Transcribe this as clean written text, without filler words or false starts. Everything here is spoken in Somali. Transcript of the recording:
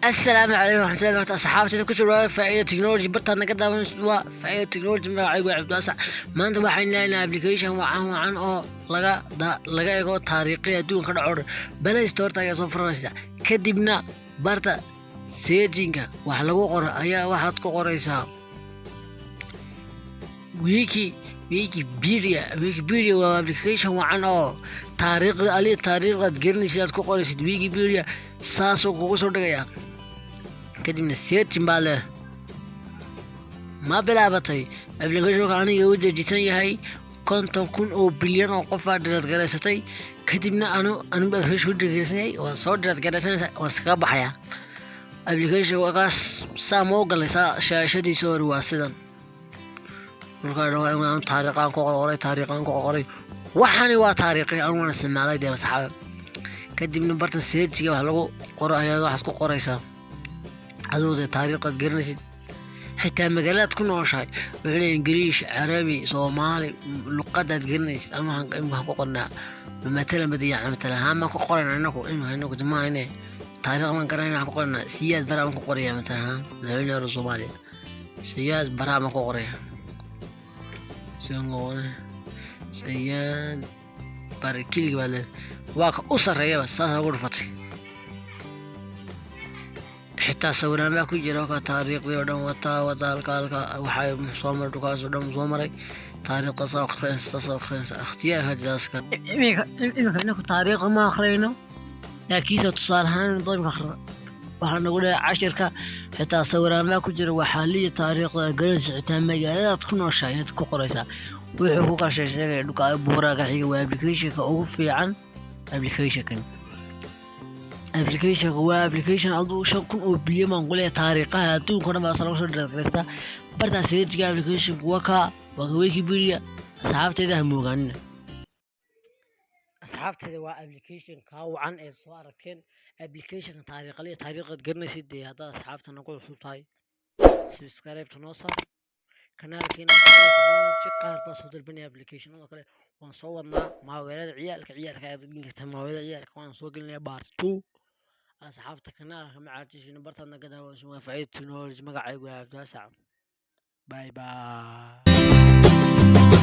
السلام عليكم ورحمة الله وبركاته أصحابتي كسر فائدة تكنولوجي برتنا كده ونسوا فائدة تكنولوجي ما عيب عبد الواسع ما أنت waxaan leeyahay application waxaan oo laga eego taariikhda adduunka dhaco Play Store taga soo furaysa kadibna barta setting-ka wax lagu qoro ayaa waxaad ku qoraysaa Wikipedia waa application waxaan oo taariikhda gelinaysa ku qoraysid Wikipedia saasoo kugu soo dhigaya kadibna searching baa leh ma bilaabatay application-ka aniga uu dejisan yahay 50,000 oo bilyan oo qof aad garaysatay kadibna aniga hesho dejisanay oo soo garaysanaysay oo iska baxaya application-kaas saamo galaysa shaashadiisa hore waa sidan markaa taariikhan ku qoray waxani waa taariikhi aan wana isticmaalay deema saxaab kadibna barta search-ga wax lagu qoro ayaa wax ku qoraysaa adoo taariikhda garanaysid xitaa magaalada ku nooshahay wixii Ingiriis Carabi Soomaali luqadaad garanaysid ama waxaan ku qornaa مثلا بدي يعني مثلا هم ku qorana inagu jamaayne taariikhdan garanayna ku qorana siyaad baraan ku qoraya مثلا madaxweynaha Soomaaliya siyaad baraan ku qoraya siyaad barkiligi wala waa ka u sareeyo saas ugu dhufatay حتى سوينا ما كل جرا تاريخ ودم وتالك وحي مصامر دكاس ودم مصامري تاريخ قصاق خنس اختيار هذا اسكر إنك تاريخ ما أخرينه لكن تصالحان ضيف آخر وحنا نقول 10 حتى سوينا ما كل جرا وحالية تاريخ جلس عتام جالات تكون شيء كقريسة وحقوق الشيء دكا بورا كحية وابليكيشن كأوفي عن ابليكيشن application waa application aduu shan kun oo bilyan ma qolay taariikhaha adduunka ma soo diraysta barta search-ga application waa Wikipedia asxaabteeda waa application ka wacan ee soo arkeen application taariikhda garanaysid hada asxaabtana ku cusub tahay subscribe to noo saar kanaalkeena qaar baa soo dalbanaya application oo kale waan soo wadnaa maaweelada ciyaalka aad uginta maaweelada ciyaalka waan soo gelinaya part 2 أصحابتك كنا مع عتيش نبرتنا كذا وشو فايت تكنولوجي مقعد عبد الواسع باي باي